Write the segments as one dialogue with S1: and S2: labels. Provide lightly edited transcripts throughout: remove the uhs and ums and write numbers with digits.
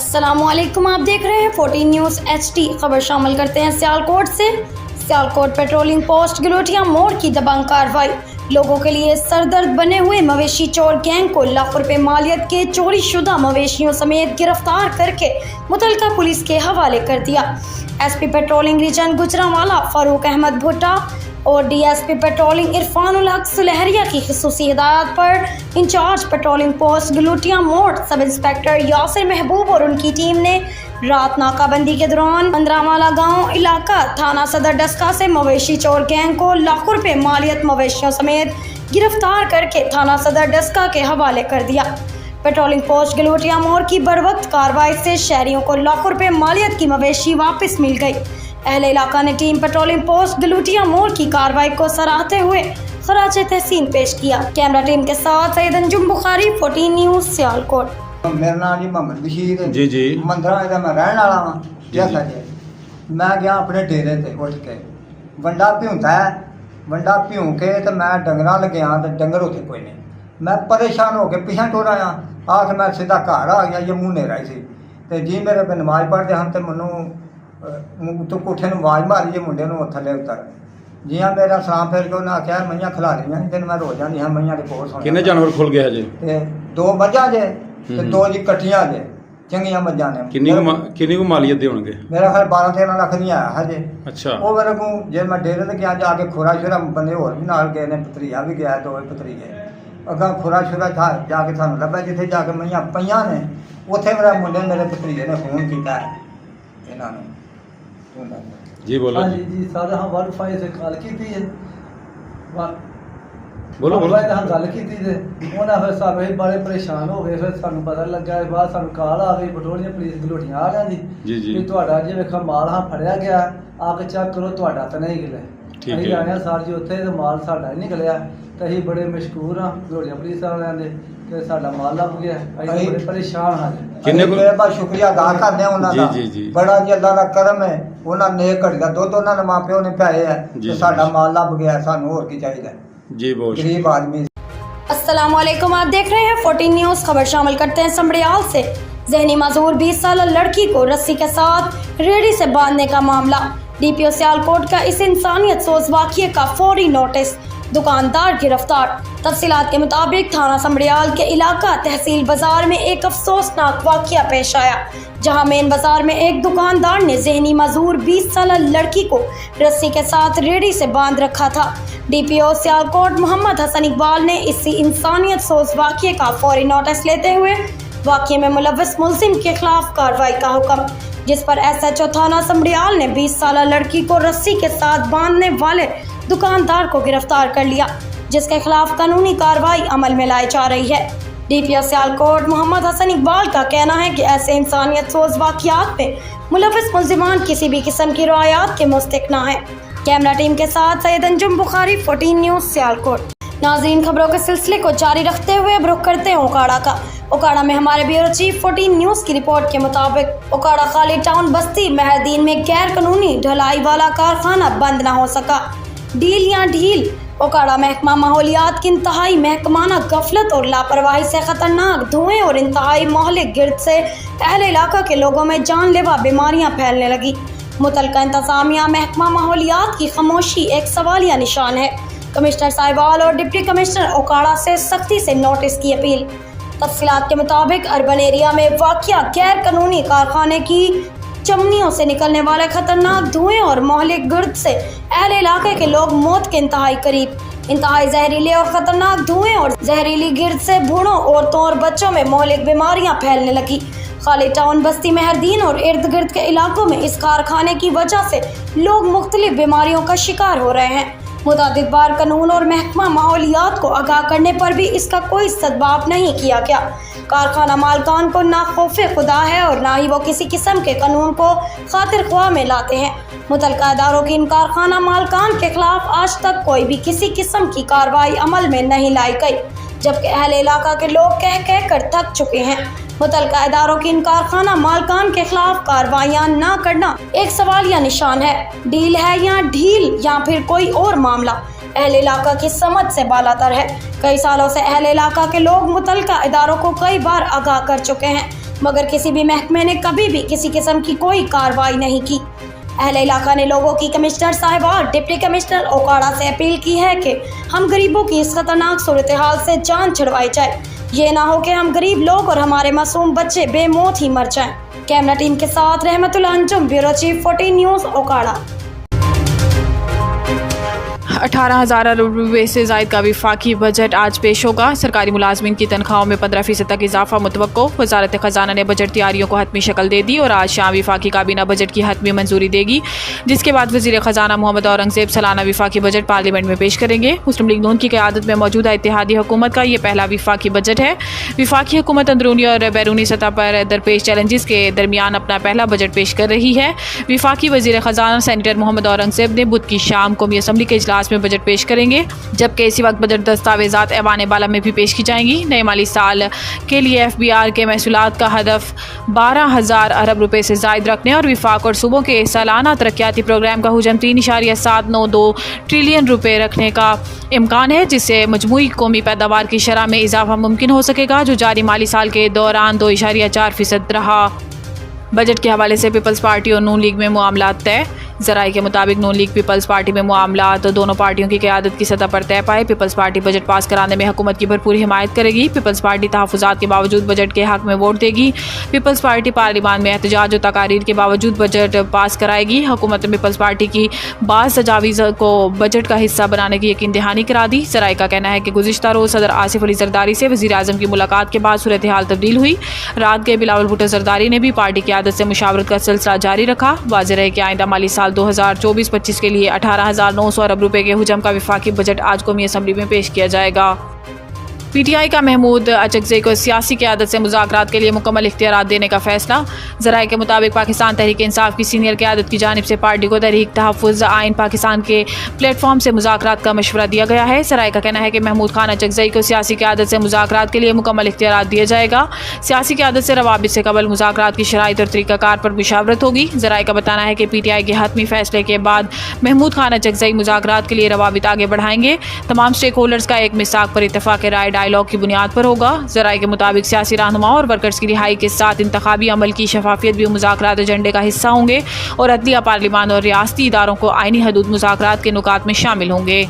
S1: अस्सलाम वालेकुम, आप देख रहे हैं 14 न्यूज़ HD। खबर शामिल करते हैं सियालकोट से। सियालकोट पेट्रोलिंग पोस्ट गलोटिया मोड़ की दबंग कार्रवाई। लोगों के लिए सरदर्द बने हुए मवेशी चोर गैंग को लाख रुपए मालियत के चोरी शुदा मवेशियों समेत गिरफ्तार करके मुतलका पुलिस के हवाले कर दिया। SP patrolling region Gujranwala Farooq Ahmad Bhutta और DSP पेट्रोलिंग इरफानुल हक सुलहरिया की खसूसी हिदायत पर इंचार्ज पेट्रोलिंग पोस्ट गलोटिया मोड़ सब इंस्पेक्टर यासिर महबूब और उनकी टीम ने रात नाकाबंदी के दौरान पंद्रावाला गांव इलाका थाना सदर डस्का से मवेशी चोर गैंग को लाखों रुपए मालियत मवेशियों समेत गिरफ्तार करके थाना सदर डस्का के हवाले कर दिया। पेट्रोलिंग पोस्ट गलोटिया मोड़ की बरवक्त कार्रवाई से शहरियों को लाखों रुपए मालियत की मवेशी वापस मिल गई। अहले इलाका ने टीम पेट्रोलिंग पोस्ट गलोटिया मोड़ की कार्रवाई को सराहते हुए खराजे तहसीन पेश किया। कैमरा टीम के साथ सैयद अंजुम बुखारी, 14 न्यूज़ सियालकोट।
S2: मेरा नाम जी मोहम्मद बशीर
S3: जी जी
S2: मंदरा का मैं रहने वाला हाँ। जैसा जी मैं गया अपने डेरे से उठ के वंडा भ्यूंता है, वंडा भ्यूं के तो मैं डंगरा लगे हाँ तो डंगर उठे कोई नहीं। मैं परेशान हो के पिछा टुर आया आख मैं सीधा घर आ गया। ये मुँह नेरा सी तो जी मेरे पे नमाज पढ़ते हम तो मैनू तो कोठे में आवाज़ मारी जे मुंडे थले उतर जियां मेरा सलाम फेर के उन्हें आख्या मईयां खिला रही दिन मैं रो जाती हाँ मईयां के कोल सुन।
S3: किन्ने जानवर खुल गया जे?
S2: दो मझां जे ते दो जी कट्ठियां जे चंगियां मझां ने।
S3: किन्नी को मालियत दे होणगे?
S2: मेरा खैर 12-13 लाख नहीं आया हजे।
S3: अच्छा
S2: वो मेरे को जे मैं डेरे ते गया जाके खुरा शुरा बंदे होर भी नाल गए ने, भतरीआ भी गया, दो भतरीए अगर खुरा शुरा था जाके सानू लभा जिथे जाके मईयां पईयां ने उत्थे मेरा मुंडे मेरे भतरीए ने फोन किया इन्हां नूं।
S3: जी बोलो।
S4: हाँ जी सर हाँ वाईफाई से गल की है
S3: बोलो बोलो।
S4: हाँ गल की उन्हें फिर सब बड़े परेशान हो गए। फिर सानू पता लगा बाद सानू कॉल आ गई पेट्रोलियम पुलिस गलोटियां आ गई
S3: जी जी
S4: कि तुहाडा जे वेखा माल हाँ फड़िया गया आके चेक करो तुहाडा तो नहीं निकले।
S3: ठीक
S4: असीं
S3: है।
S4: आए सर जी उत्थे तो माल साडा ही निकलिया तो असीं बड़े मशकूर हाँ गलोटिया पुलिस वालियां दे कि साडा माल लभ गया। असीं बड़े परेशान हाँ जी।
S2: किन्ने को मेरे पास शुक्रिया अदा करने उन्हां दा
S3: जी, जी।
S2: बड़ा जी अल्लाह दा करम है। उन्हां ने घड़ी दा दुध उन्हां दे मां प्यो ने पिआए है
S3: जी,
S2: ते
S3: जी।
S2: साडा माल लभ गया। सानू होर की चाहिदा
S3: जी बहुत
S2: गरीब आदमी।
S1: अस्सलाम वालेकुम, आप देख रहे हैं 14 न्यूज़। खबर शामिल करते हैं समड़ियाल से। जहनी माजूर 20 साल लड़की को रस्सी के साथ रेडी से बांधने का मामला। DPO सियालकोट का इस इंसानियत सोज वाक़ये का फौरी नोटिस, दुकानदार गिरफ्तार। तफसीलात के मुताबिक थाना समड़ियाल के इलाका तहसील बाजार में एक अफसोसनाक वाक़या पेश आया, जहां मेन बाजार में एक दुकानदार ने जहनी माजूर 20 साल लड़की को रस्सी के साथ रेडी से बांध रखा था। DPO सियालकोट मोहम्मद हसन इकबाल ने इसी इंसानियत सोज वाक़ये का फौरी नोटिस लेते हुए वाक़ये में मुलव्वस मुलजिम के खिलाफ कार्रवाई का हुक्म, जिस पर SHO थाना समड़ियाल ने 20 साल लड़की को रस्सी के साथ बांधने वाले दुकानदार को गिरफ्तार कर लिया, जिसके खिलाफ कानूनी कार्रवाई अमल में लाई जा रही है। DPO सियालकोट मोहम्मद हसन इकबाल का कहना है कि ऐसे इंसानियत सोज वाक़यात में मुलव्वस मुलजिमान किसी भी किस्म की रिवायात के मुस्तहिक न है। कैमरा टीम के साथ सैयद अंजुम बुखारी, 14 न्यूज़ सियालकोट। नाज़रीन, खबरों के सिलसिले को जारी रखते हुए अब रुख करते हैं ओकाड़ा का। ओकाड़ा में हमारे ब्यूरो चीफ 14 न्यूज़ की रिपोर्ट के मुताबिक ओकाड़ा खाली टाउन बस्ती मेहरदीन में गैर कानूनी ढलाई वाला कारखाना बंद न हो सका। डील या ढील। ओकाड़ा महकमा माहौलियात की इंतहाई महकमाना गफलत और लापरवाही से खतरनाक धुएं और इंतहाई मोहलिक गिर्द से अहले इलाका के लोगों में जानलेवा बीमारियां फैलने लगी। मुतलका इंतजामिया महकमा माहौलियात की खामोशी एक सवालिया निशान है। कमिश्नर साहिबाल और डिप्टी कमिश्नर ओकाड़ा से सख्ती से नोटिस की अपील। तफसीलात के मुताबिक अर्बन एरिया में वाक़या गैर कानूनी कारखाने की चमनियों से निकलने वाले खतरनाक धुएं और मोहलिक गिर्द से अहले इलाके के लोग मौत के इंतहाई करीब। इंतहाई जहरीले और खतरनाक धुएं और जहरीली गिर्द से बूढ़ों, औरतों और बच्चों में मोहलिक बीमारियां फैलने लगी। खाली टाउन बस्ती मेहरदीन और इर्द गिर्द के इलाकों में इस कारखाने की वजह से लोग मुख्तलिफ बीमारियों का शिकार हो रहे हैं। मुतादिद बार कानून और महकमा माहौलियात को आगाह करने पर भी इसका कोई सद्भाव नहीं किया गया। कारखाना मालकान को ना खौफे खुदा है और ना ही वो किसी किस्म के कानून को खातिर ख्वाह में लाते हैं। मुतलका इदारों की इन कारखाना मालकान के खिलाफ आज तक कोई भी किसी किस्म की कार्रवाई अमल में नहीं लाई गई, जबकि अहले इलाका के लोग कह कह कर थक चुके हैं। मुतलका इदारों की इन कारखाना मालकान के खिलाफ कार्रवाइयाँ न करना एक सवालिया निशान है। डील है या ढील या फिर कोई और मामला अहले इलाका की समझ से बालातर है। कई सालों से अहले इलाका के लोग मुतलका इदारों को कई बार आगाह कर चुके हैं, मगर किसी भी महकमे ने कभी भी किसी किस्म की कोई कार्रवाई नहीं की। अहले इलाका ने लोगों की कमिश्नर साहिबा और डिप्टी कमिश्नर ओकाड़ा से अपील की है कि हम गरीबों की इस खतरनाक सूरत हाल से जान छुड़वाई जाए। ये ना हो कि हम गरीब लोग और हमारे मासूम बच्चे बेमौत ही मर जाएं। कैमरा टीम के साथ Rahmatul Anjum, bureau chief 14 news, Okara.
S5: 18,000 अरब रुपये से ज़ायद का वफाकी बजट आज पेश होगा। सरकारी मुलाजमीन की तनख्वाहों में 15% तक इजाफा मुतवक्को। वजारत ख़जाना ने बजट तैयारियों को हतमी शक्ल दे दी और आज शाम वफाकी काबीना बजट की हतमी मंजूरी देगी, जिसके बाद वज़ीर ख़जाना मोहम्मद औरंगज़ेब सालाना वफाकी बजट पार्लियामेंट में पेश करेंगे। मुस्लिम लीग नून की क़यादत में मौजूदा इत्तेहादी हुकूमत का ये पहला वफाकी बजट है। वफाकी हुकूमत अंदरूनी और बैरूनी सतह पर दरपेश चैलेंजेस के दरमियान अपना पहला बजट पेश कर रही है। वफाकी वज़ीर ख़जाना सेनेटर मोहम्मद औरंगज़ेब ने बुध की शाम कौमी असम्बली के इजलास में बजट पेश करेंगे, जबकि इसी वक्त बजट दस्तावेजात ऐवान बाला में भी पेश की जाएंगी। नए माली साल के लिए FBR के महसूलात का हदफ 12,000 अरब रुपए से ज़ायद रखने और वफाक और सूबों के सालाना तरक्याती प्रोग्राम का हुजम 3.792 ट्रिलियन रुपए रखने का इम्कान है, जिससे मजमूई कौमी पैदावार की शरह में इजाफा मुमकिन हो सकेगा, जो जारी माली साल के दौरान 2.4% रहा। बजट के हवाले से पीपल्स पार्टी और नून लीग में मामलात तय। ज़राए के मुताबिक नून लीग पीपल्स पार्टी में मामलात दोनों पार्टियों की क़यादत की सतह पर तय पाए। पीपल्स पार्टी बजट पास कराने में हुकूमत की भरपूर हिमायत करेगी। पीपल्स पार्टी तहफ़्फ़ुज़ात के बावजूद बजट के हक़ में वोट देगी। पीपल्स पार्टी पार्लियामान में एहतजाज और तकारीर के बावजूद बजट पास कराएगी। हुकूमत ने पीपल्स पार्टी की बाज़ तजावीज़ को बजट का हिस्सा बनाने की यकीन दहानी करा दी। ज़राए का कहना है कि गुज़िश्ता रोज़ सदर आसिफ अली ज़रदारी से वज़ीर आज़म की मुलाकात के बाद सूरत हाल तब्दील हुई। रात के बिलावल भुट्टो ज़रदारी ने भी पार्टी की आदत से मुशावरत का सिलसिला जारी रखा। वाज़ेह है कि आइंदा माली साल 2024-25 के लिए 18,900 अरब रुपए के हुजम का वफाकी बजट आज कौमी असम्बली में पेश किया जाएगा। PTI का महमूद अचकज़ई को सियासी क़यादत से मुज़ाकरात के लिए मुकम्मल इख्तियारात देने का फ़ैसला। ज़राए के मुताबिक पाकिस्तान तहरीक इंसाफ की सीनियर क़यादत की जानिब से पार्टी को तहरीक तहफ़्फ़ुज़ आइन पाकिस्तान के प्लेटफॉर्म से मुज़ाकरात का मशवरा दिया गया है। ज़राए का कहना है कि महमूद खान अचकज़ई को सियासी क़यादत से मुज़ाकरात के लिए मुकम्मल इख्तियारात दिया जाएगा। सियासी क़यादत से रवाबित से कबल मुज़ाकरात की शराइत और तरीक़ाकार पर मुशावरत होगी। ज़राए का बताना है कि PTI के हतमी फ़ैसले के बाद महमूद खान अचकज़ई मुज़ाकरात के लिए रवाबित आगे बढ़ाएंगे। तमाम स्टेक होल्डर्स का एक मिसाक पर इत्तफ़ाक़ राय डायलॉग की बुनियाद पर होगा। ज़राए के मुताबिक सियासी रहनुमा और वर्कर्स की रिहाई के साथ इंतखाबी अमल की शफाफियत भी मुज़ाकरात एजेंडे का हिस्सा होंगे और अदलिया, पार्लियामान और रियासती इदारों को आइनी हदूद मुज़ाकरात के नुकात में शामिल होंगे।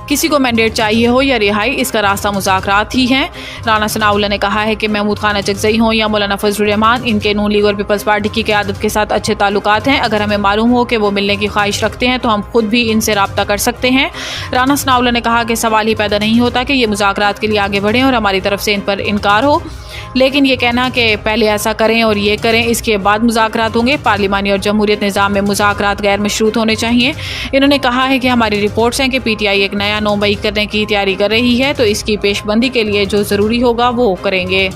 S5: किसी को मैंडेट चाहिए हो या रिहाई, इसका रास्ता मुज़ाकरात ही है। राना सनाउल्लाह ने कहा है कि महमूद खान अचकज़ई हों या मौलाना फजलुर रहमान, इनके नून लीग और पीपल्स पार्टी की क़यादत के साथ अच्छे ताल्लुकात हैं। अगर हमें मालूम हो कि वो मिलने की ख्वाहिश रखते हैं तो हम खुद भी इनसे रब्ता कर सकते हैं। राना सनाउल्लाह ने कहा कि सवाल ही पैदा नहीं होता कि ये मुज़ाकरात के लिए आगे बढ़ें और हमारी तरफ से इन पर इनकार हो, लेकिन ये कहना कि पहले ऐसा करें और ये करें, इसके बाद मुज़ाकरात होंगे। पार्लिमानी और जमहूरियत निज़ाम में मुज़ाकरात गैर मशरूत होने चाहिए। इन्होंने कहा है कि हमारी रिपोर्ट्स हैं कि PTI एक नया नौ मई करने की तैयारी कर रही है, तो इसकी पेशबंदी के लिए जो ज़रूरी होगा वो करेंगे।